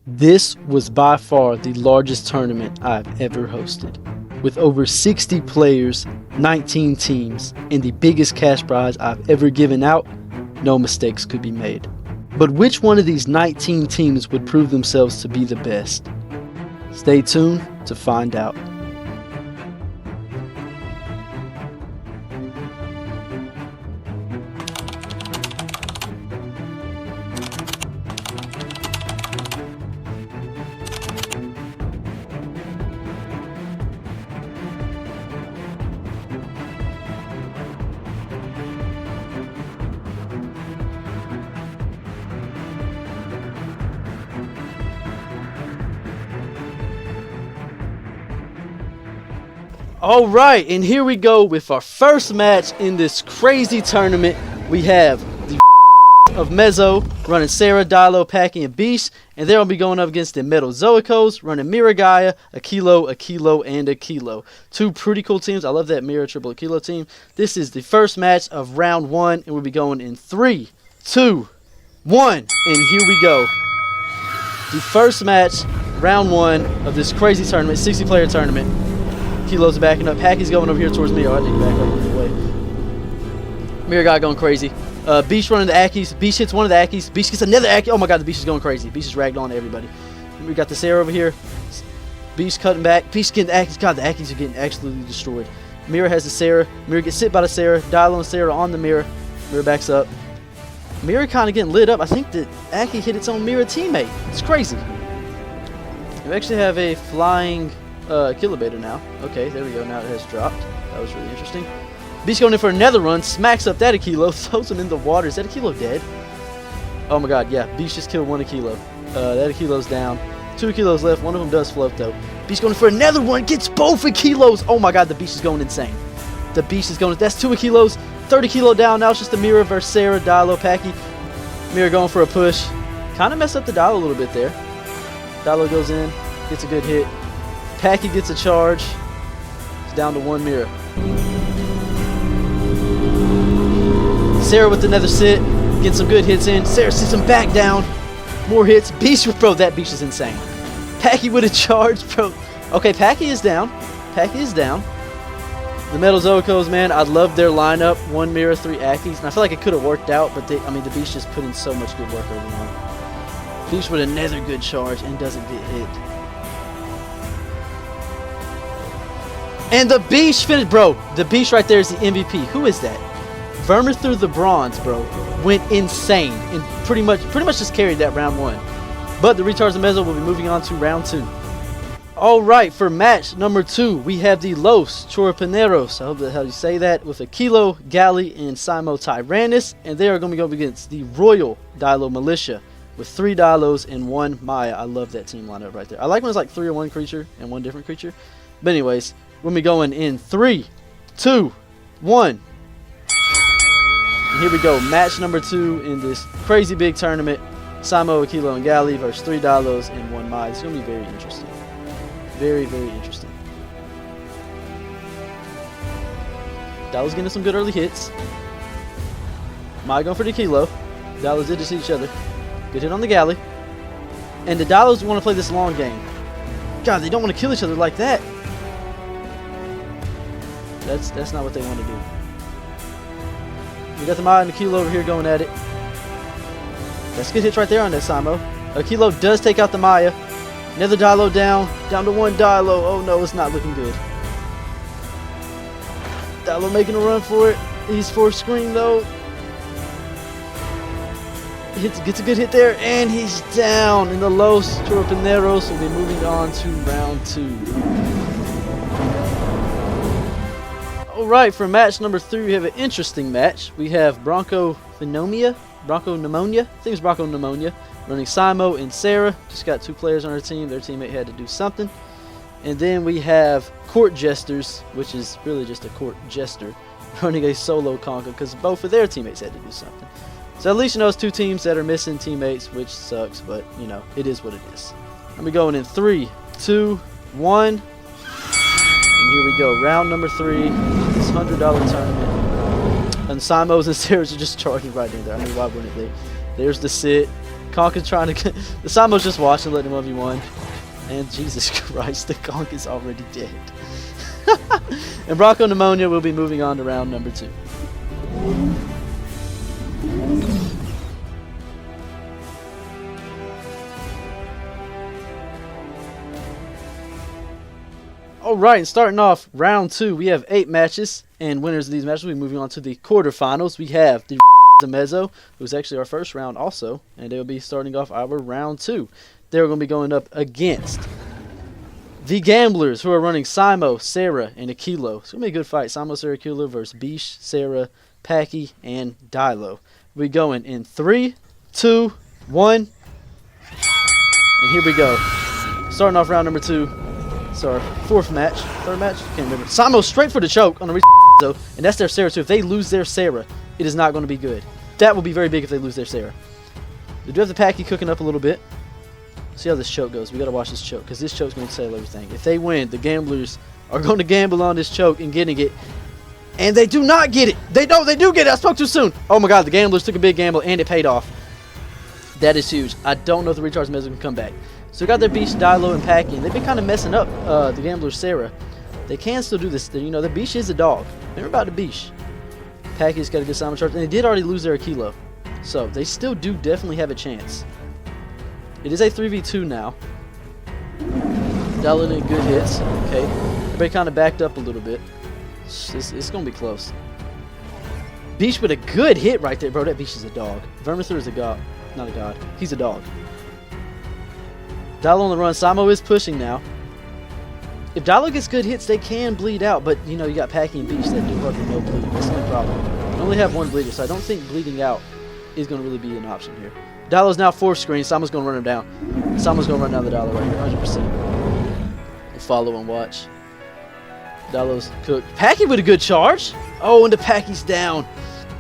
This was by far the largest tournament I've ever hosted. With over 60 players, 19 teams, and the biggest cash prize I've ever given out, no mistakes could be made. But which one of these 19 teams would prove themselves to be the best? Stay tuned to find out. All right, and here we go with our first match in this crazy tournament. We have the of Meso running Sarah, Dilo, Packy, and Beast, and they're going to be going up against the Mesozoicos running Miragaya, a Kilo, and a Kilo. Two pretty cool teams. I love that Mira triple Kilo team. This is the first match of round one, and we'll be going in 3, 2, 1, and here we go. The first match, round one of this crazy tournament, 60-player tournament. Kilo's backing up. Packy's going over here towards me. Oh, I need to back up a little way. Mirror guy going crazy. Beast running the Ackies. Beast hits one of the Ackies. Beast gets another Ackie. Oh my god, the Beast is going crazy. Beast is ragged on everybody. We got the Sarah over here. Beast cutting back. Beast getting the Ackies. God, the Ackies are getting absolutely destroyed. Mirror has the Sarah. Mirror gets hit by the Sarah. Dilo and Sarah on the Mirror. Mirror backs up. Mirror kind of getting lit up. I think that Ackie hit its own Mirror teammate. It's crazy. We actually have a flying Kilobator now. Okay, there we go. Now it has dropped. That was really interesting. Beast going in for another run. Smacks up that Kilo. Throws him in the water. Is that Kilo dead? Oh my god, yeah. Beast just killed one Kilo. That Kilo's down. 2 Kilos left. One of them does float though. Beast going for another one. Gets both Kilos. Oh my god, the Beast is going insane. The Beast is going. That's 2 Kilos. 30 Kilo down. Now it's just the Mirror versus Sarah, Dilo, Packy. Mirror going for a push. Kind of messed up the Dilo a little bit there. Dilo goes in. Gets a good hit. Packy gets a charge. It's down to 1 Mirror. Sarah with another sit. Getting some good hits in. Sarah sits him back down. More hits. Beast, bro, that Beast is insane. Packy with a charge, bro. Okay, Packy is down. Packy is down. The Mesozoicos, man, I love their lineup. 1 Mirror, 3 Ackies. And I feel like it could have worked out, but the Beast just put in so much good work early on. Beast with another good charge and doesn't get hit. And the Beast finished, bro. The Beast right there is the MVP. Who is that? Vermeer through the bronze, bro. Went insane and pretty much just carried that round one. But the retards of Meso will be moving on to round 2. All right, for match number 2, we have the Los Chorpaneros. I hope that's how you say that. With a Kilo, Galley, and Simo Tyrannus, and they are going to be going against the Royal Dilo Militia with 3 Dilos and 1 Maya. I love that team lineup right there. I like when it's like 3 or 1 creature and 1 different creature. But anyways, we'll be going in 3, 2, 1. And here we go, match number 2 in this crazy big tournament. Simo, Kilo, and Galley versus 3 Dilos and 1 Maya. It's going to be very interesting. Very, very interesting. Dilo's getting some good early hits. Maya going for the Kilo. Dilos did just hit each other. Good hit on the Galley. And the Dilos want to play this long game. God, they don't want to kill each other like that. That's not what they want to do. We got the Maya and the Kilo over here going at it. That's good hits right there on that Simo. Kilo does take out the Maya. Another Dilo down to 1 Dilo. Oh no, it's not looking good. Dilo making a run for it. He's for screen though. Gets a good hit there, and he's down. And the Los Chorpaneros will be moving on to round 2. Alright, for match number 3, we have an interesting match. We have Bronco Pneumonia. I think it's Bronco Pneumonia. Running Simo and Sarah. Just got 2 players on her team. Their teammate had to do something. And then we have Court Jesters, which is really just a Court Jester, running a solo Conga because both of their teammates had to do something. So at least you know it's 2 teams that are missing teammates, which sucks, but you know, it is what it is. I'm going in 3, 2, 1. And here we go. Round number 3. This $100 tournament. And Simos and Sarahs are just charging right in there. I mean, why wouldn't they? There's the sit. Conk is trying to get... The Samo's just watching, letting him 1v1. And Jesus Christ, the Conk is already dead. And Bronco Pneumonia will be moving on to round number 2. Alright, and starting off round 2, we have 8 matches. And winners of these matches will be moving on to the quarterfinals. We have the Meso, who's actually our first round also. And they'll be starting off our round 2. They're going to be going up against the Gamblers, who are running Simo, Sarah, and Aquilo. It's going to be a good fight. Simo, Sarah, Aquilo versus Bish, Sarah, Packy, and Dilo. We going in 3, 2, 1. And here we go. Starting off round number 2. It's our 4th match. 3rd match? Can't remember. Simo straight for the choke on the and that's their Sarah too. If they lose their Sarah, it is not going to be good. That will be very big if they lose their Sarah. They do have the Packy cooking up a little bit. See how this choke goes. We got to watch this choke because this choke's going to sell everything. If they win, the Gamblers are going to gamble on this choke and getting it. And they do not get it. They do get it. I spoke too soon. Oh my God, the Gamblers took a big gamble and it paid off. That is huge. I don't know if the Recharge Meso can come back. So we got their Beast, Dilo, and Packy, and they've been kind of messing up the Gamblers' Sarah. They can still do this. You know, the Beast is a dog. Remember about the Beast. Packy's got a good Simon charge, and they did already lose their Aquilo. So they still do definitely have a chance. It is a 3v2 now. Dilo in good hits. Okay. Everybody kind of backed up a little bit. It's going to be close. Beast with a good hit right there. Bro, that Beast is a dog. Vermithor is a god. Not a god. He's a dog. Dilo on the run. Simo is pushing now. If Dilo gets good hits, they can bleed out. But, you know, you got Packy and Beast that do hardly no bleed. That's the only problem. I only have 1 bleeder, so I don't think bleeding out is going to really be an option here. Dilo's now 4th screen. Simo's going to run him down. Simo's going to run down the Dilo right here, 100%. We'll follow and watch. Dilo's cooked. Packy with a good charge. Oh, and the Packy's down.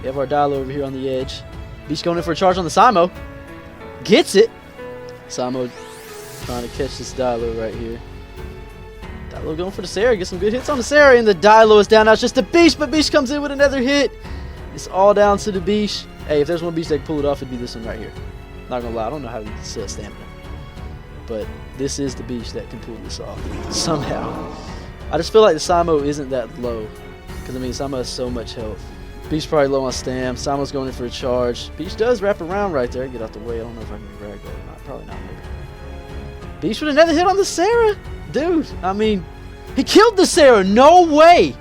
We have our Dilo over here on the edge. Beast going in for a charge on the Simo. Gets it. Simo trying to catch this Dilo right here. Dilo going for the Sarah. Get some good hits on the Sarah. And the Dilo is down. Now it's just the Beast, but Beast comes in with another hit. It's all down to the Beast. Hey, if there's one Beast that can pull it off, it'd be this one right here. Not gonna lie, I don't know how he still has stamina. But this is the Beast that can pull this off. Somehow. I just feel like the Simo isn't that low. Because, I mean, Simo has so much health. Beast probably low on stam. Simo's going in for a charge. Beast does wrap around right there. Get out the way. I don't know if I can ragdoll or not. Probably not, maybe. Beast with another hit on the Sarah. Dude, I mean, he killed the Sarah. No way.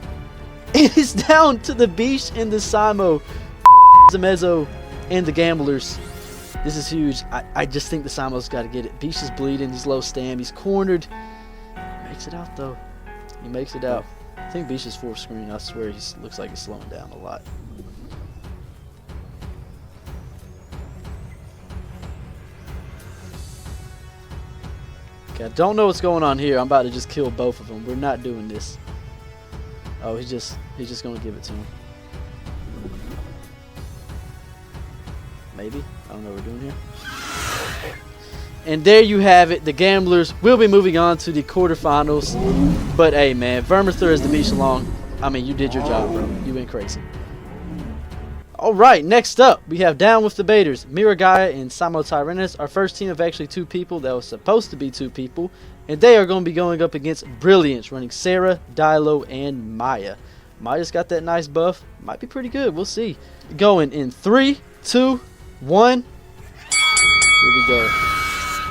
It is down to the Beast and the Simo, the Meso, and the Gamblers. This is huge. I just think the Simo's got to get it. Beast is bleeding. He's low stam. He's cornered. He makes it out, though. He makes it out. I think Beast is 4th screen. I swear he looks like he's slowing down a lot. Okay, I don't know what's going on here. I'm about to just kill both of them. We're not doing this. Oh, he's just going to give it to him. Maybe. I don't know what we're doing here. And there you have it. The Gamblers will be moving on to the quarterfinals. But hey, man, Vermithor is the Beast along. I mean, you did your job, bro. You went crazy. All right, next up, we have Down with the Baiters, Miragaya and Simo Tyrannus. Our first team of actually 2 people. That was supposed to be 2 people. And they are going to be going up against Brilliance, running Sarah, Dilo, and Maya. Maya's got that nice buff. Might be pretty good. We'll see. Going in 3, 2, 1. Here we go.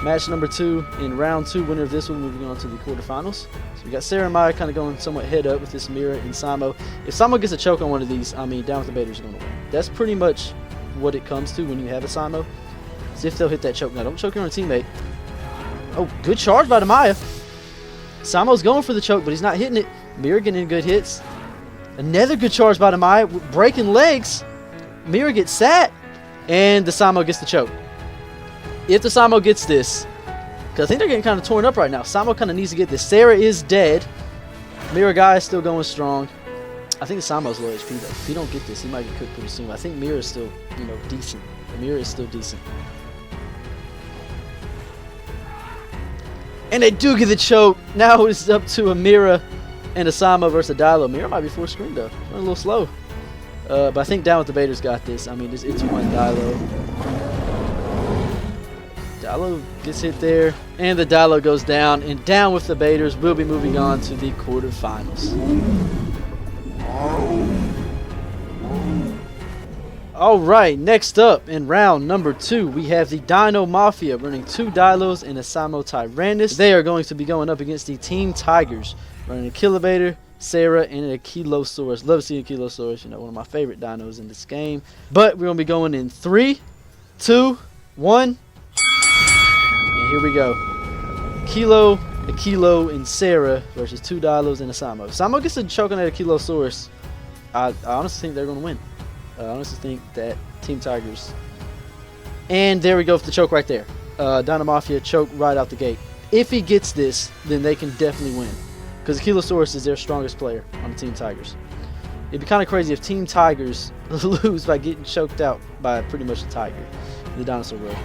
Match number 2 in round 2. Winner of this one moving on to the quarterfinals. So we got Sarah and Maya kind of going somewhat head up with this Mira and Simo. If Simo gets a choke on one of these, I mean, Down with the Baiters are going to win. That's pretty much what it comes to when you have a Simo. See if they'll hit that choke. Now, don't choke your own teammate. Oh, good charge by the Maya. Simo's going for the choke, but he's not hitting it. Mira getting good hits. Another good charge by the Maya. Breaking legs. Mira gets sat. And the Simo gets the choke. If the Simo gets this, because I think they're getting kind of torn up right now. Simo kind of needs to get this. Sarah is dead. Miragaya is still going strong. I think the Simo's low HP though. If he don't get this, he might get cooked pretty soon. I think Mira is still, you know, decent. Mira is still decent. And they do get the choke. Now it's up to a Mira and a Simo versus a Dilo. Mira might be 4th screen though. Running a little slow. But I think Down with the Baiters got this. I mean, it's one Dilo. Dilo gets hit there, and the Dilo goes down, and down with the baiters. We'll be moving on to the quarterfinals. Alright, next up in round number 2, we have the Dino Mafia running 2 Dilos and a Samo Tyrannus. They are going to be going up against the Team Tigers running a Kilobator, Sarah, and a Kilosaurus. Love seeing Kilosaurus, you know, one of my favorite dinos in this game. But we're going to be going in 3, 2, 1. And here we go. A Kilo, and Sarah versus 2 Dilos and a Samo. If Samo gets a choking at a Kilosaurus, I honestly think they're going to win. I honestly think that Team Tigers. And there we go for the choke right there. Dino Mafia choke right out the gate. If he gets this, then they can definitely win. Because Kilosaurus is their strongest player on the Team Tigers. It'd be kind of crazy if Team Tigers lose by getting choked out by pretty much the Tiger in the dinosaur world.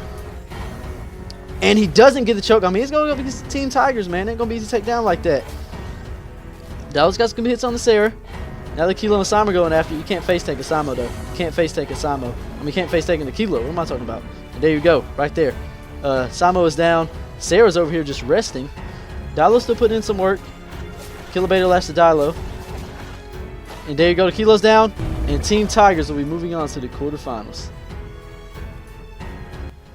And he doesn't get the choke. I mean, he's going up against the Team Tigers, man. It ain't going to be easy to take down like that. Dallas got some hits on the Sarah. Now the Kilo and Samo are going after you. You can't face take a Samo, though. You can't face take a Samo. I mean, you can't face taking the Kilo. What am I talking about? And there you go, right there. Samo is down. Sarah's over here just resting. Dilo still putting in some work. Kilobator latched the Dilo. And there you go. The Kilo's down. And Team Tigers will be moving on to the quarterfinals.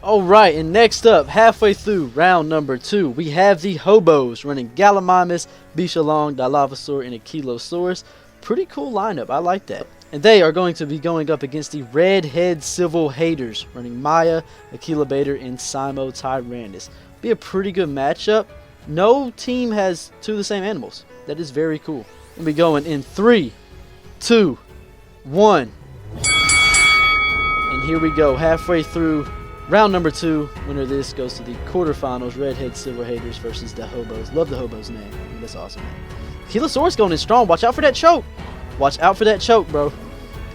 Alright, and next up, halfway through round number 2, we have the Hobos running Gallimimus, Bishalong, Dilophosaur, and a Kilosaurus. Pretty cool lineup. I like that. And they are going to be going up against the Redhead Civil Haters, running Maya, a Kilobator, and Samo Tyrannus. Be a pretty good matchup. No team has 2 of the same animals. That is very cool. We'll be going in 3, 2, 1. And here we go. Halfway through round number 2. Winner of this goes to the quarterfinals. Redhead Civil Haters versus the Hobos. Love the Hobos name. That's awesome, man. Kilosaurus going in strong. Watch out for that choke. Watch out for that choke, bro.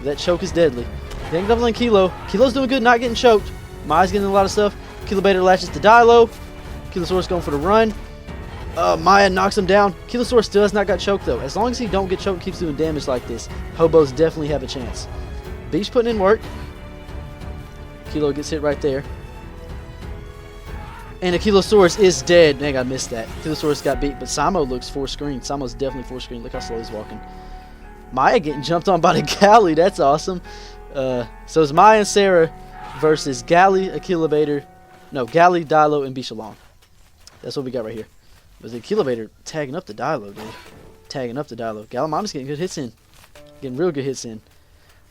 That choke is deadly. Gang doubling Kilo. Kilo's doing good, not getting choked. Maya's getting a lot of stuff. Kilobator latches to Dilo. Kilosaurus going for the run. Maya knocks him down. Kilosaurus still has not got choked, though. As long as he don't get choked, keeps doing damage like this, Hobos definitely have a chance. Beach putting in work. Kilo gets hit right there. And the Kilosaurus is dead. Dang, I missed that. Kilosaurus got beat, but Samo looks 4 screen. Samo's definitely 4 screen. Look how slow he's walking. Maya getting jumped on by the Galley. That's awesome. So it's Maya and Sarah versus Galley, a Kilobator. No, Galley, Dilo, and Bishalong. That's what we got right here. But the Kilobator tagging up the Dilo, dude. Tagging up the Dilo. Gallimimus getting good hits in. Getting real good hits in.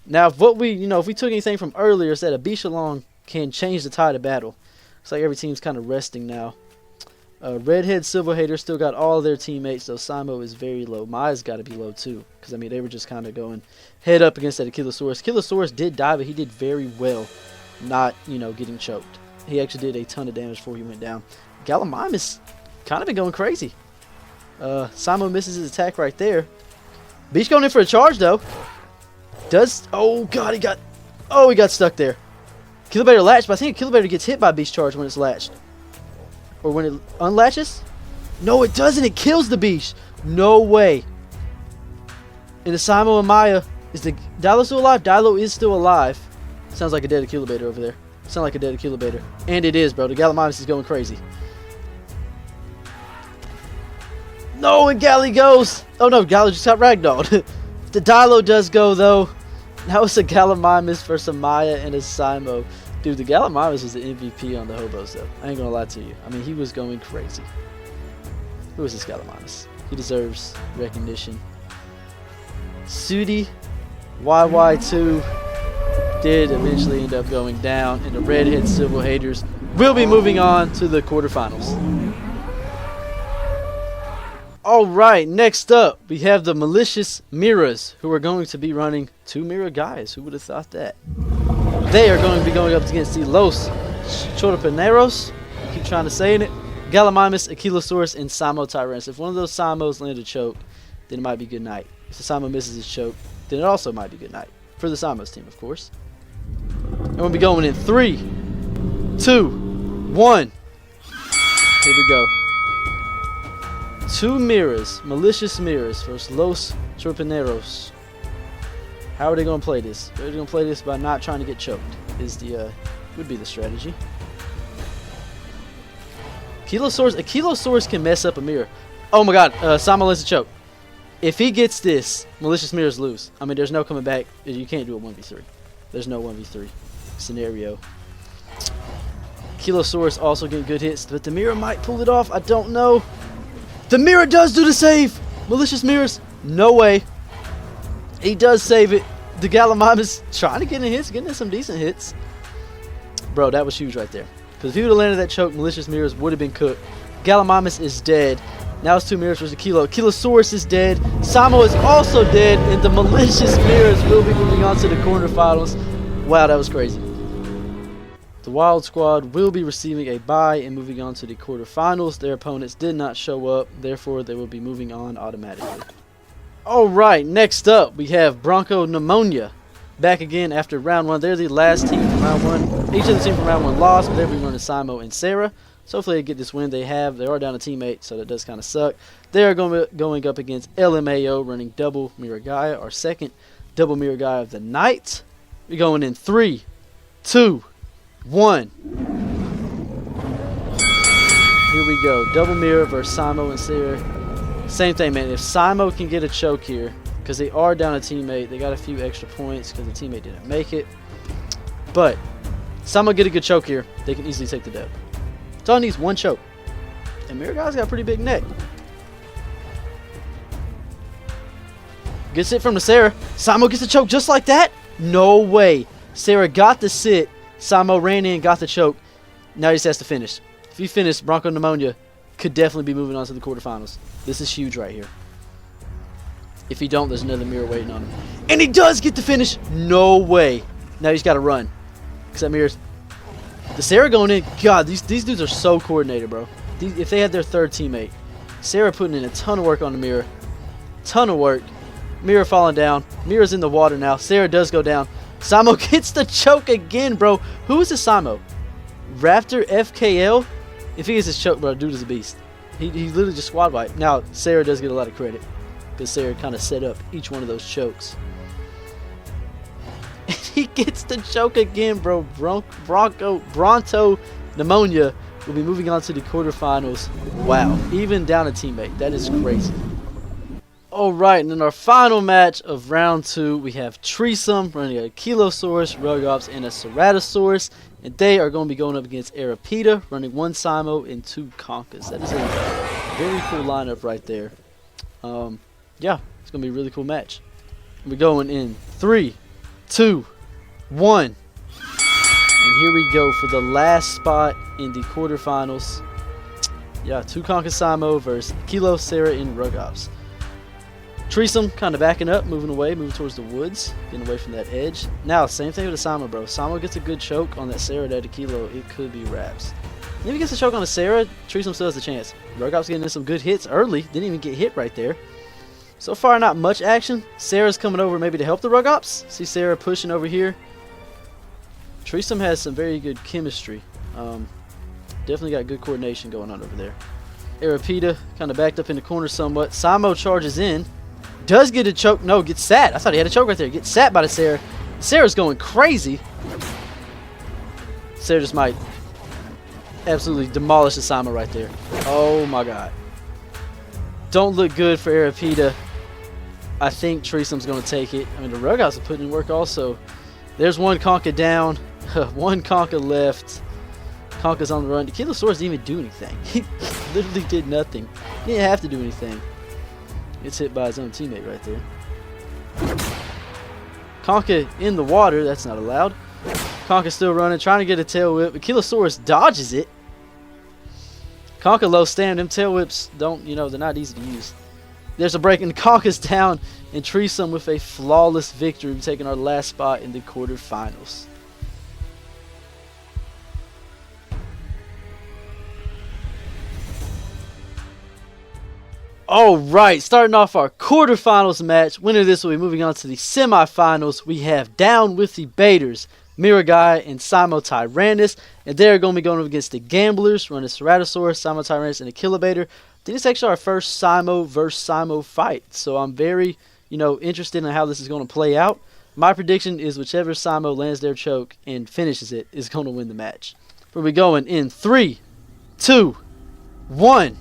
Now, if we took anything from earlier, it's that a Bishalong can change the tide of battle. Looks like every team's kind of resting now. Redhead Silver Hater still got all their teammates, though Samo is very low. Maya's got to be low too, because I mean they were just kind of going head up against that Kilosaurus. Kilosaurus did die, but he did very well, not getting choked. He actually did a ton of damage before he went down. Gallimimus kind of been going crazy. Samo misses his attack right there. Beach going in for a charge though. Oh god, he got stuck there. Kilobator latched, but I think a Kilobator gets hit by Beast Charge when it's latched. Or when it unlatches? No, it doesn't. It kills the Beast. No way. And the Samo and Maya, is the Dilo still alive? Dilo is still alive. Sounds like a dead Kilobator over there. Sounds like a dead Kilobator. And it is, bro. The Gallimimus is going crazy. No, and Galley goes. Oh no, Galley just got ragdolled. The Dilo does go though. Now it's a Gallimimus versus a Maya and a Samo. Dude, the Gallimimus was the MVP on the Hobos, though. I ain't gonna lie to you. I mean, he was going crazy. Who is this Gallimimus? He deserves recognition. Sudi YY2 did eventually end up going down, and the Redhead Civil Haters will be moving on to the quarterfinals. Alright, next up, we have the Malicious Miras, who are going to be running 2 Mira guys. Who would have thought that? They are going to be going up against the Los Chorpaneros. I keep trying to say it. Gallimimus, Kilosaurus, and Samo Tyrannus. If one of those Samos land a choke, then it might be good night. If the Samo misses his choke, then it also might be good night. For the Samos team, of course. And we'll be going in 3, 2, 1. Here we go. 2 Miras, Malicious Miras versus Los Chorpaneros. How are they going to play this? They're going to play this by not trying to get choked. Would be the strategy. Kilosaurus can mess up a mirror. Oh my god, Samo lands a choke. If he gets this, malicious mirrors lose. I mean, there's no coming back. You can't do a 1v3. There's no 1v3 scenario. Kilosaurus also getting good hits, but the mirror might pull it off. I don't know. The mirror does do the save. Malicious mirrors, no way. He does save it. The Gallimimus trying to get in hits, getting in some decent hits. Bro, that was huge right there. Because if he would have landed that choke, malicious mirrors would have been cooked. Gallimimus is dead. Now it's 2 mirrors versus Kilo. Kilosaurus is dead. Samo is also dead. And the malicious mirrors will be moving on to the quarterfinals. Wow, that was crazy. The Wild Squad will be receiving a bye and moving on to the quarterfinals. Their opponents did not show up. Therefore, they will be moving on automatically. Alright, next up we have Bronco Pneumonia. Back again after round 1. They're the last team from round 1. Each of the team from round 1 lost, but they'll be running Simo and Sarah. So hopefully they get this win. They are down a teammate, so that does kind of suck. They are going up against LMAO running double Miragaya, our second double Miragaya of the night. We're going in 3, 2, 1. Here we go. Double mirror versus Simo and Sarah. Same thing, man. If Simo can get a choke here, because they are down a teammate, they got a few extra points because the teammate didn't make it. But Simo get a good choke here, they can easily take the dub. It's all needs one choke. And Miragai's got a pretty big neck. Gets it from the Sarah. Simo gets the choke just like that? No way. Sarah got the sit. Simo ran in, got the choke. Now he just has to finish. If he finished, Bronco Pneumonia could definitely be moving on to the quarterfinals. This is huge right here. If he don't, there's another mirror waiting on him. And he does get the finish. No way. Now he's got to run. Because that mirror's... The Sarah going in. God, these dudes are so coordinated, bro. If they had their third teammate. Sarah putting in a ton of work on the mirror. Ton of work. Mirror falling down. Mirror's in the water now. Sarah does go down. Simo gets the choke again, bro. Who is this Simo? Raptor FKL? If he gets his choke, bro, dude is a beast. He literally just squad wiped. Now, Sarah does get a lot of credit. Because Sarah kind of set up each one of those chokes. And he gets the choke again, bro. Bronco Pneumonia will be moving on to the quarterfinals. Wow. Even down a teammate. That is crazy. Alright, and in our final match of round 2, we have Treesome running a Kilosaurus, Rugops, and a Ceratosaurus. And they are going to be going up against Arapita, running 1 Simo and 2 Conkas. That is a very cool lineup right there. Yeah, it's going to be a really cool match. We're going in 3, 2, 1. And here we go for the last spot in the quarterfinals. Yeah, 2 Conkas Simo versus Kilo, Sarah, and Rugops. Treesome kind of backing up, moving away, moving towards the woods, getting away from that edge. Now, same thing with the Samo, bro. Samo gets a good choke on that Sarah there to Kilo. It could be wraps. And if he gets a choke on the Sarah, Treesome still has a chance. Rugops getting in some good hits early. Didn't even get hit right there. So far, not much action. Sarah's coming over maybe to help the Rugops. See Sarah pushing over here. Treesome has some very good chemistry. Definitely got good coordination going on over there. Arapita kind of backed up in the corner somewhat. Samo charges in. Does get a choke. No, gets sat. I thought he had a choke right there. Gets sat by the Sarah. Sarah's going crazy. Sarah just might absolutely demolish the Samo right there. Oh my god. Don't look good for Arapita. I think Treesome's going to take it. I mean, the Rugops are putting in work also. There's one Conka down. One Conka left. Conka's on the run. The Kilosaurus didn't even do anything. He literally did nothing. He didn't have to do anything. Gets hit by his own teammate right there. Conka in the water. That's not allowed. Conka's still running, trying to get a tail whip. But Kilosaurus dodges it. Conka low stand. Them tail whips don't, they're not easy to use. There's a break, and Conka's down. And Treesome with a flawless victory, taking our last spot in the quarterfinals. Alright, starting off our quarterfinals match. Winner of this will be moving on to the semifinals. We have down with the Baiters, Miragai and Simo Tyrannus. And they're going to be going up against the Gamblers, running Ceratosaurus, Simo Tyrannus, and a Kilobator. This is actually our first Simo versus Simo fight. So I'm very, interested in how this is going to play out. My prediction is whichever Simo lands their choke and finishes it is going to win the match. We'll be going in 3, 2, 1.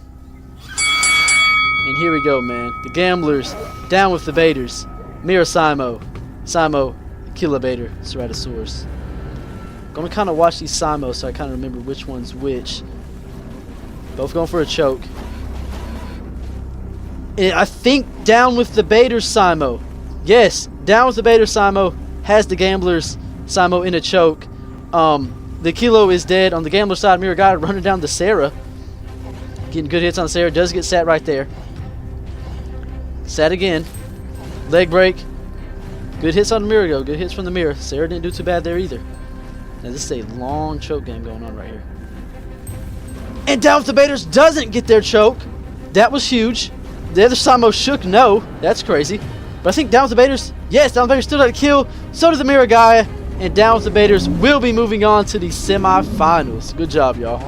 And here we go, man. The gamblers down with the baiters. Mira Simo, Kilobator, Ceratosaurus. Gonna kind of watch these Simos so I kind of remember which one's which. Both going for a choke. And I think down with the baiter Simo. Yes, down with the baiter Simo has the gamblers Simo in a choke. The Kilo is dead. On the gambler side, Mira got it running down to Sarah. Getting good hits on Sarah. Does get sat right there. Sat again. Leg break. Good hits on the Mira, though. Good hits from the Mira. Sarah didn't do too bad there either. Now this is a long choke game going on right here. And down with the baiters doesn't get their choke. That was huge. The other Samo shook no. That's crazy. But I think down with the baiters, yes, down with the baiters still got a kill. So did the Mira guy. And down with the baiters will be moving on to the semifinals. Good job, y'all.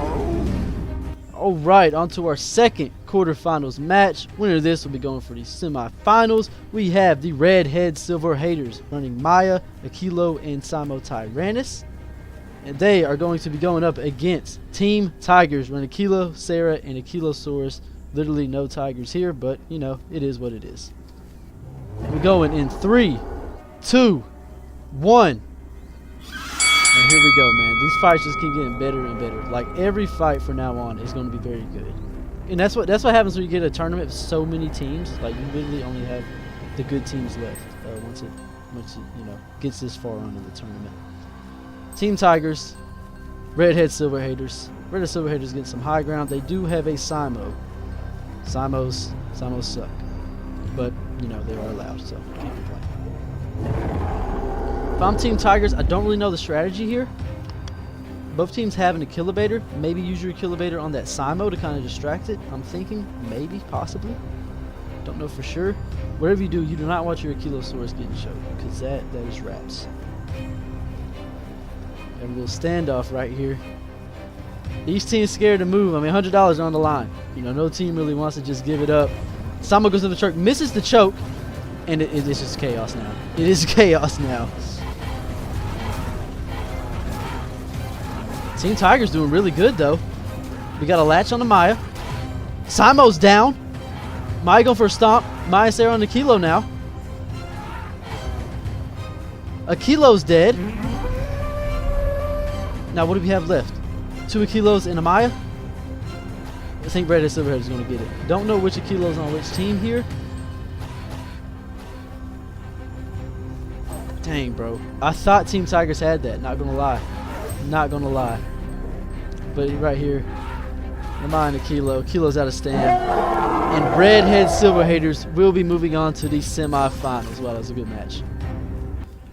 Alright, on to our second quarterfinals match. Winner of this will be going for the semifinals. We have the Redhead Silver Haters running Maya, Akilo, and Simo Tyrannus. And they are going to be going up against Team Tigers running Kilo, Sarah, and Akilosaurus. Literally no tigers here, but you know, it is what it is. We're going in 3, 2, 1. And here we go, man. These fights just keep getting better and better. Like every fight from now on is going to be very good. And that's what happens when you get a tournament with so many teams. Like you literally only have the good teams left once it you know gets this far on in the tournament. Team Tigers, Redhead Silver Haters. Redhead Silver Haters getting some high ground. They do have a Simo. Simos suck, but you know they are allowed, so can't complain. If I'm Team Tigers, I don't really know the strategy here. Both teams having a Kilobator. Maybe use your Kilobator on that Simo to kind of distract it. I'm thinking maybe, possibly. Don't know for sure. Whatever you do not want your Akilosaurus getting choked, because that is wraps. Got a little standoff right here. Each team's scared to move. I mean, $100 on the line. You know, no team really wants to just give it up. Samo goes to the choke, misses the choke, and it's just chaos now. It is chaos now. Team Tigers doing really good, though. We got a latch on the Maya. Simo's down. Maya going for a stomp. Maya Sarah on the Kilo now. Akilo's dead. Now, what do we have left? 2 Akilos and a Maya? I think Redhead Silverhead is going to get it. Don't know which Akilo's on which team here. Dang, bro. I thought Team Tigers had that. Not going to lie. Not going to lie. But right here, the Maya and Akilo. Akilo's out of stand. And Redhead Silver Haters will be moving on to the semifinals. Wow, that was a good match.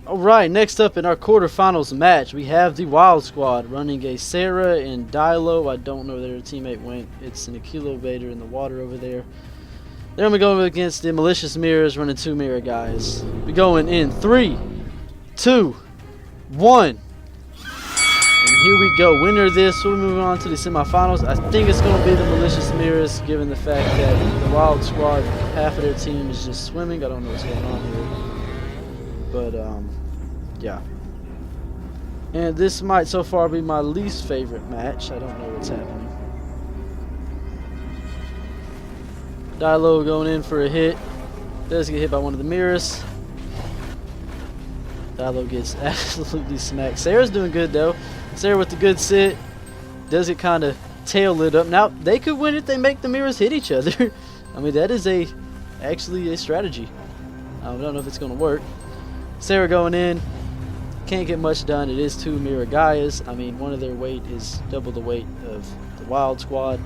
Alright, next up in our quarterfinals match, we have the Wild Squad running a Sarah and Dilo. I don't know where their teammate went. It's an Akilobator in the water over there. They're going to go against the Malicious Mirrors running 2 Mirror guys. We're going in 3, 2, 1. And here we go. Winner of this, we're moving on to the semifinals. I think it's going to be the Malicious Mirrors, given the fact that the Wild Squad, half of their team is just swimming. I don't know what's going on here. But, yeah. And this might so far be my least favorite match. I don't know what's happening. Dilo going in for a hit. Does get hit by one of the mirrors. Dilo gets absolutely smacked. Sarah's doing good, though. Sarah with the good sit. Does it kind of tail lit up. Now, they could win if they make the mirrors hit each other. I mean, that is actually a strategy. I don't know if it's going to work. Sarah going in, can't get much done. It is 2 Mirror Gaias. I mean, one of their weight is double the weight of the Wild Squad.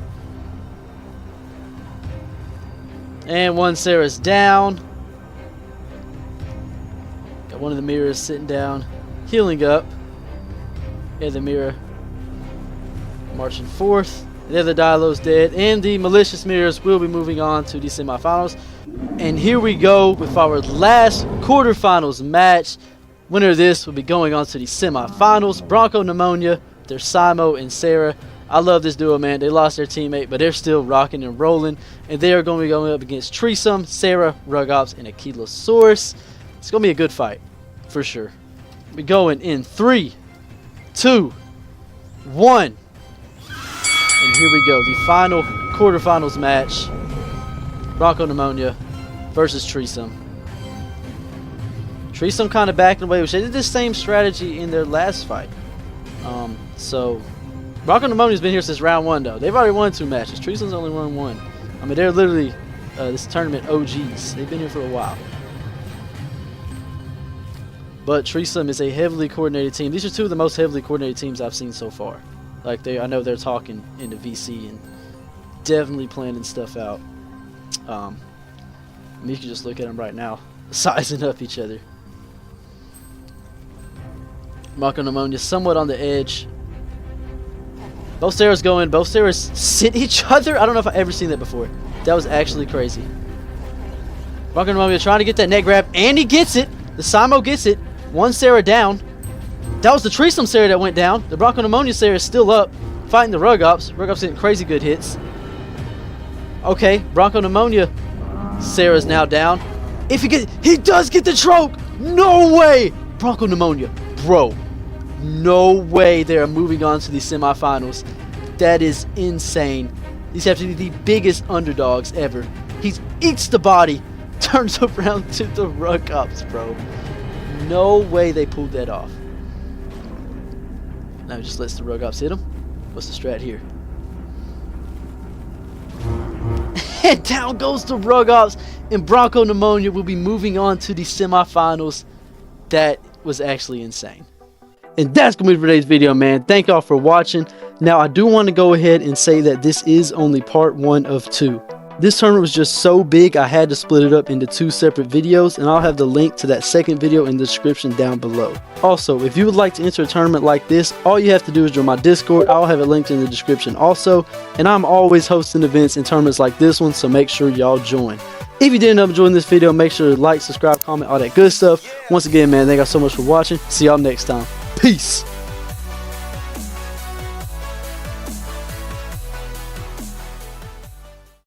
And one Sarah's down. Got one of the mirrors sitting down, healing up. And the mirror marching forth. The other Dilo's dead. And the Malicious Mirrors will be moving on to the semifinals. And here we go with our last quarterfinals match. Winner of this will be going on to the semifinals. Bronco Pneumonia, there's Simo and Sarah. I love this duo, man. They lost their teammate, but they're still rocking and rolling. And they are going to be going up against Treesome, Sarah, Rugops, and Akilosaurus. It's going to be a good fight, for sure. We're going in 3, 2, 1. And here we go, the final quarterfinals match. Bronco Pneumonia versus Treesome. Treesome kind of backing away, which they did the same strategy in their last fight. So Bronco Pneumonia's been here since round 1 though. They've already won 2 matches. Treesome's only won 1. I mean, they're literally this tournament OGs. They've been here for a while. But Treesome is a heavily coordinated team. These are 2 of the most heavily coordinated teams I've seen so far. Like I know they're talking into VC and definitely planning stuff out. I mean, you can just look at them right now, sizing up each other. Bronco Pneumonia somewhat on the edge. Both Sarahs go in. Both Sarahs sit each other. I don't know if I've ever seen that before. That was actually crazy. Bronco Pneumonia trying to get that neck grab, and he gets it. The Simo gets it. 1 Sarah down. That was the Treesome Sarah that went down. The Bronco Pneumonia Sarah is still up, fighting the Rug Ops. Rug Ops getting crazy good hits. Okay, Bronco Pneumonia Sarah's now down. If he does get the choke. No way. Bronco Pneumonia, bro. No way they are moving on to the semifinals. That is insane. These have to be the biggest underdogs ever. He eats the body, turns around to the Rug Ops, bro. No way they pulled that off. Now he just lets the Rug Ops hit him. What's the strat here? And down goes the Rug Ops, and Bronco Pneumonia will be moving on to the semifinals. That was actually insane. And that's going to be for today's video, man. Thank y'all for watching. Now, I do want to go ahead and say that this is only part 1 of 2. This tournament was just so big, I had to split it up into 2 separate videos, and I'll have the link to that second video in the description down below. Also, if you would like to enter a tournament like this, all you have to do is join my Discord. I'll have it linked in the description also, and I'm always hosting events and tournaments like this one, so make sure y'all join. If you did end up enjoying this video, make sure to like, subscribe, comment, all that good stuff. Once again, man, thank y'all so much for watching. See y'all next time. Peace.